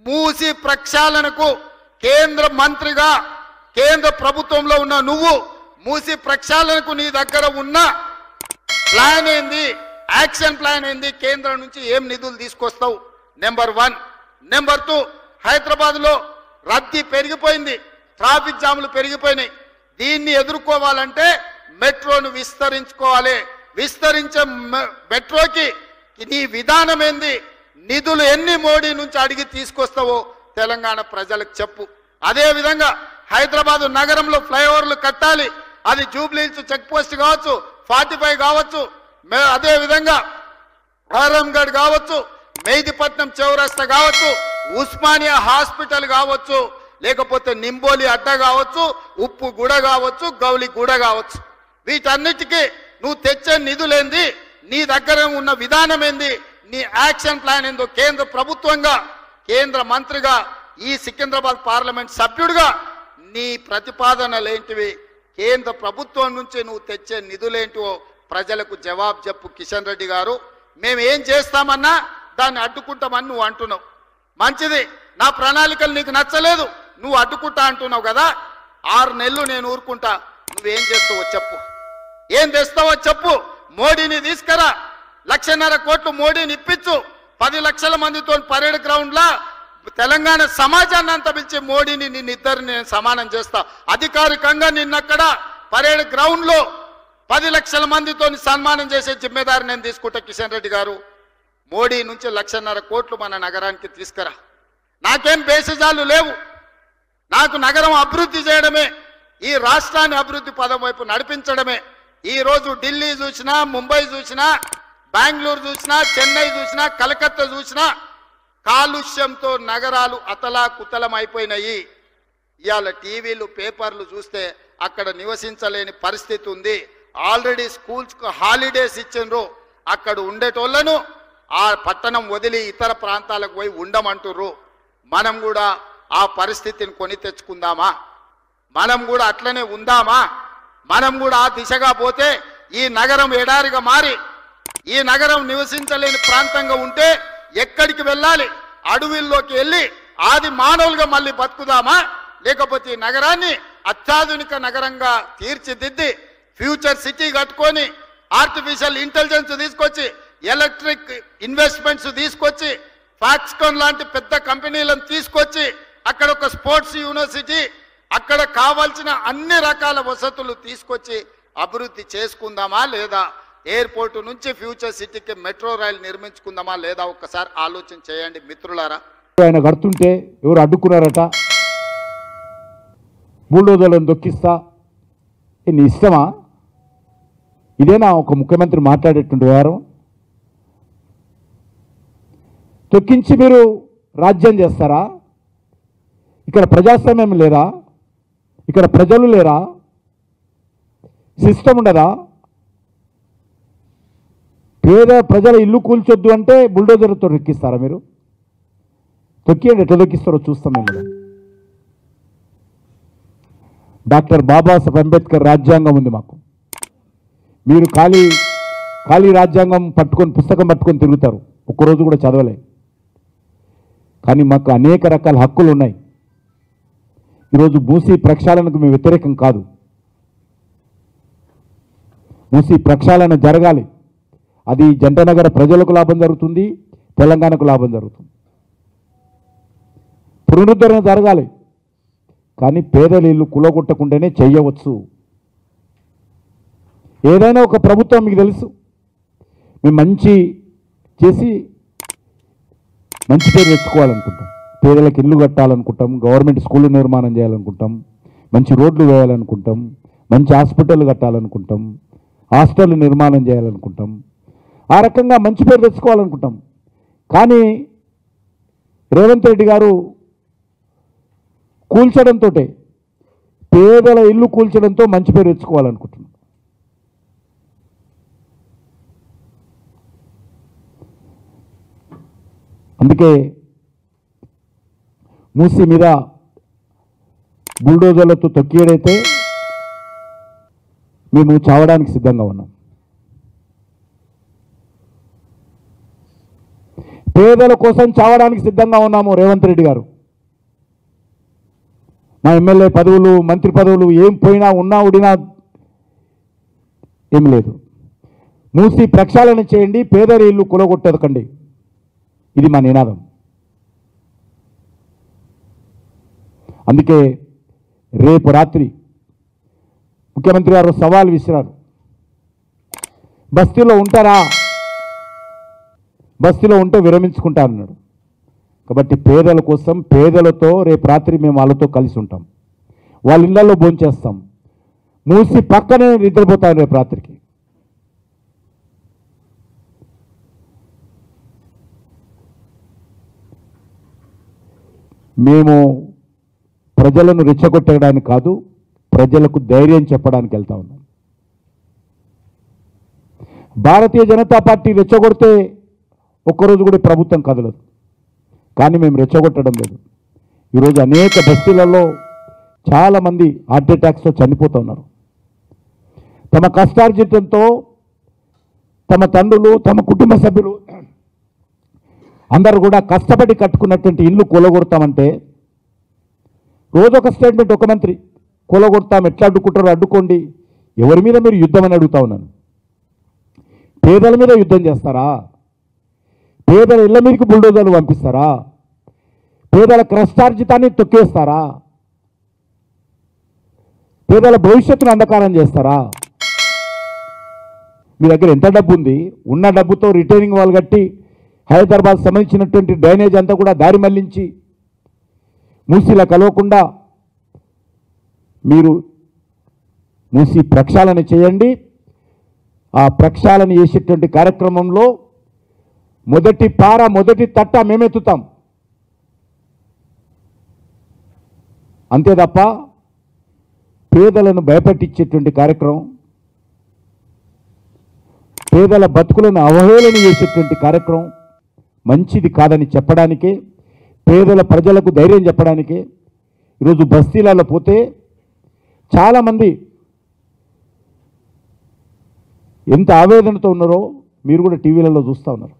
మూసి ప్రక్షాళనకు కేంద్ర మంత్రిగా కేంద్ర ప్రభుత్వంలో ఉన్న నువ్వు మూసి ప్రక్షాళనకు నీ దగ్గర ఉన్న ప్లాన్ ఏంది, యాక్షన్ ప్లాన్ ఏంది, కేంద్రం నుంచి ఏం నిధులు తీసుకొస్తావు? నెంబర్ 1. నెంబర్ 2, హైదరాబాద్లో రద్దీ పెరిగిపోయింది, ట్రాఫిక్ జాములు పెరిగిపోయినాయి. దీన్ని ఎదుర్కోవాలంటే మెట్రోను విస్తరించుకోవాలి. విస్తరించే మెట్రోకి నీ విధానం ఏంది, నిధులు ఎన్ని మోడీ నుంచి అడిగి తీసుకొస్తావో తెలంగాణ ప్రజలకు చెప్పు. అదే విధంగా హైదరాబాద్ నగరంలో ఫ్లైఓవర్లు కట్టాలి. అది జూబ్లీహిల్స్ చెక్ పోస్ట్ కావచ్చు, 45 కావచ్చు, అదే విధంగా ఆరంగఢ్ కావచ్చు, మెహదీపట్నం చౌరస్తా కావచ్చు, ఉస్మానియా హాస్పిటల్ కావచ్చు, లేకపోతే నింబోలి అడ్డ కావచ్చు, ఉప్పు గూడ కావచ్చు, గౌలి గూడ కావచ్చు. వీటన్నిటికీ నువ్వు తెచ్చే నిధులేంది, నీ దగ్గర ఉన్న విధానం ఏంది, నీ యాక్షన్ ప్లాన్ ఏందో కేంద్ర ప్రభుత్వంగా, కేంద్ర మంత్రిగా, ఈ సికింద్రాబాద్ పార్లమెంట్ సభ్యుడిగా నీ ప్రతిపాదనలేంటివి, కేంద్ర ప్రభుత్వం నుంచి నువ్వు తెచ్చే నిధులేంటివో ప్రజలకు జవాబు చెప్పు కిషన్ రెడ్డి గారు. మేము ఏం చేస్తామన్నా దాన్ని అడ్డుకుంటామని నువ్వు అంటున్నావు. మంచిది, నా ప్రణాళికలు నీకు నచ్చలేదు, నువ్వు అడ్డుకుంటా అంటున్నావు కదా. 6 నెలలు నేను ఊరుకుంటా, నువ్వేం చేస్తావో చెప్పు, ఏం తెస్తావో చెప్పు. మోడీని తీసుకురా, 1,50,000 కోట్లు మోడీని ఇప్పించు. 10 లక్షల మందితో పరేడ్ గ్రౌండ్లా తెలంగాణ సమాజాన్ని అంతా పిలిచి మోడీని నిన్నిద్దరిని నేను సమానం చేస్తా. అధికారికంగా నిన్నక్కడ పరేడ్ గ్రౌండ్లో 10 లక్షల మందితో సన్మానం చేసే జిమ్మెదారి నేను తీసుకుంటా. కిషన్ రెడ్డి గారు, మోడీ నుంచి 1,50,000 కోట్లు మన నగరానికి తీసుకురా. నాకేం బేసిజాలు లేవు, నాకు నగరం అభివృద్ధి చేయడమే, ఈ రాష్ట్రాన్ని అభివృద్ధి పదం వైపు నడిపించడమే. ఈరోజు ఢిల్లీ చూసినా, ముంబై చూసినా, బెంగళూరు చూసినా, చెన్నై చూసినా, కలకత్తా చూసినా కాలుష్యంతో నగరాలు అతలాకుతలం అయిపోయినాయి. ఇవాళ టీవీలు పేపర్లు చూస్తే అక్కడ నివసించలేని పరిస్థితి ఉంది. ఆల్రెడీ స్కూల్స్కు హాలిడేస్ ఇచ్చిండ్రు, అక్కడ ఉండేటోళ్లను ఆ పట్టణం వదిలి ఇతర ప్రాంతాలకు పోయి ఉండమంటుర్రు. మనం కూడా ఆ పరిస్థితిని కొని తెచ్చుకుందామా? మనం కూడా అట్లనే ఉందామా? మనం కూడా ఆ దిశగా పోతే ఈ నగరం ఎడారిగా మారి ఈ నగరం నివసించలేని ప్రాంతంగా ఉంటే ఎక్కడికి వెళ్ళాలి? అడవుల్లోకి వెళ్ళి ఆది మానవులుగా మళ్ళీ బతుకుదామా? లేకపోతే ఈ నగరాన్ని అత్యాధునిక నగరంగా తీర్చిదిద్ది ఫ్యూచర్ సిటీ కట్టుకొని ఆర్టిఫిషియల్ ఇంటెలిజెన్స్ తీసుకొచ్చి ఎలక్ట్రిక్ ఇన్వెస్ట్మెంట్స్ తీసుకొచ్చి ఫాక్స్కాన్ లాంటి పెద్ద కంపెనీలను తీసుకొచ్చి అక్కడ ఒక స్పోర్ట్స్ యూనివర్సిటీ, అక్కడ కావాల్సిన అన్ని రకాల వసతులు తీసుకొచ్చి అభివృద్ధి చేసుకుందామా లేదా? ఎయిర్పోర్ట్ నుంచి ఫ్యూచర్ సిటీకి మెట్రో రైలు నిర్మించుకుందామా లేదా? ఒక్కసారి ఆలోచన చేయండి మిత్రులారా. ఆయన కడుతుంటే ఎవరు అడ్డుకున్నారట, బుల్డోజర్లను దొక్కిస్తా, నీ ఇష్టమా? ఇదేనా ఒక ముఖ్యమంత్రి మాట్లాడేటువంటి వ్యవహారం? తొక్కించి మీరు రాజ్యం చేస్తారా? ఇక్కడ ప్రజాస్వామ్యం లేదా? ఇక్కడ ప్రజలు లేరా? సిస్టమ్ ఉండదా? పేద ప్రజల ఇల్లు కూల్చొద్దు అంటే బుల్డోజర్తో తొక్కిస్తారా? మీరు తొక్కియండి, ఎట్లా తొక్కిస్తారో చూస్తాం మేము కూడా. డాక్టర్ బాబాసాహెబ్ అంబేద్కర్ రాజ్యాంగం ఉంది మాకు. మీరు ఖాళీ రాజ్యాంగం పట్టుకొని పుస్తకం పట్టుకొని తిరుగుతారు, ఒక్కరోజు కూడా చదవలే. కానీ మాకు అనేక రకాల హక్కులు ఉన్నాయి. ఈరోజు మూసీ ప్రక్షాళనకు మేము వ్యతిరేకం కాదు. మూసీ ప్రక్షాళన జరగాలి, అది జంటనగర ప్రజలకు లాభం జరుగుతుంది, తెలంగాణకు లాభం జరుగుతుంది. పునరుద్ధరణ జరగాలి, కానీ పేదల ఇల్లు కులగొట్టకుండానే చెయ్యవచ్చు. ఏదైనా ఒక ప్రభుత్వం మీకు తెలుసు, మేము మంచి చేసి మంచి పేరు తెచ్చుకోవాలనుకుంటాం, పేదలకు ఇల్లు కట్టాలనుకుంటాం, గవర్నమెంట్ స్కూళ్ళు నిర్మాణం చేయాలనుకుంటాం, మంచి రోడ్లు వేయాలనుకుంటాం, మంచి హాస్పిటల్ కట్టాలనుకుంటాం, హాస్టల్ నిర్మాణం చేయాలనుకుంటాం, ఆ రకంగా మంచి పేరు తెచ్చుకోవాలనుకుంటాం. కానీ రేవంత్ రెడ్డి గారు కూల్చడంతో, పేదల ఇల్లు కూల్చడంతో మంచి పేరు తెచ్చుకోవాలనుకుంటున్నాం. అందుకే మూసీ మీద బుల్డోజర్లతో తొక్కియడైతే మేము చావడానికి సిద్ధంగా ఉన్నాం. పేదల కోసం చావడానికి సిద్ధంగా ఉన్నాము. రేవంత్ రెడ్డి గారు మా ఎమ్మెల్యే పదవులు, మంత్రి పదవులు ఏం పోయినా ఉన్నా ఉడినా ఏం లేదు. మూసి ప్రక్షాళన చేయండి, పేదరి ఇల్లు కూలగొట్టకండి. ఇది మా నినాదం. అందుకే రేపు రాత్రి ముఖ్యమంత్రి గారు సవాల్ విసిరారు. బస్తీలో ఉంటారా? బస్తీలో ఉంటే విరమించుకుంటా అన్నాడు. కాబట్టి పేదల కోసం, పేదలతో రేపు రాత్రి మేము వాళ్ళతో కలిసి ఉంటాం. వాళ్ళ ఇళ్లలో భోంచేస్తాం. మూసి పక్కనే నిద్రపోతాను రేపు రాత్రికి. మేము ప్రజలను రెచ్చగొట్టడానికి కాదు, ప్రజలకు ధైర్యం చెప్పడానికి వెళ్తా ఉన్నాం. భారతీయ జనతా పార్టీ రెచ్చగొడితే ఒక్కరోజు కూడా ప్రభుత్వం కదలదు. కానీ మేము రెచ్చగొట్టడం లేదు. ఈరోజు అనేక బస్తీలలో చాలామంది హార్ట్ అటాక్స్తో చనిపోతూ ఉన్నారు. తమ కష్టార్జితంతో తమ తండ్రులు, తమ కుటుంబ సభ్యులు అందరూ కూడా కష్టపడి కట్టుకున్నటువంటి ఇల్లు కూలగొడతామంటే రోజొక స్టేట్మెంట్ ఒక మంత్రి, కూలగొడతాం, ఎట్లా అడ్డుకుంటారో అడ్డుకోండి. ఎవరి మీద మీరు యుద్ధం అని అడుగుతా ఉన్నాను. పేదల మీద యుద్ధం చేస్తారా? పేదల ఇళ్ల మీదకి బుల్డోజర్లు పంపిస్తారా? పేదల కష్టార్జితాన్ని తొక్కేస్తారా? పేదల భవిష్యత్తును అంధకారం చేస్తారా? మీ దగ్గర ఎంత డబ్బు ఉంది? ఉన్న డబ్బుతో రిటైనింగ్ వాల్ కట్టి హైదరాబాద్ సంబంధించినటువంటి డ్రైనేజ్ అంతా కూడా దారి మళ్లించి మూసీలా కలవకుండా మీరు మూసీ ప్రక్షాళన చేయండి. ఆ ప్రక్షాళన చేసేటువంటి కార్యక్రమంలో మొదటి పార, మొదటి తట్ట మేమెత్తుతాం. అంతే తప్ప పేదలను భయపెట్టించేటువంటి కార్యక్రమం, పేదల బతుకులను అవహేళన చేసేటువంటి కార్యక్రమం మంచిది కాదని చెప్పడానికే, పేదల ప్రజలకు ధైర్యం చెప్పడానికే ఈరోజు బస్తీలలో పోతే చాలామంది ఎంత ఆవేదనతో ఉన్నారో మీరు కూడా టీవీలలో చూస్తూ ఉన్నారు.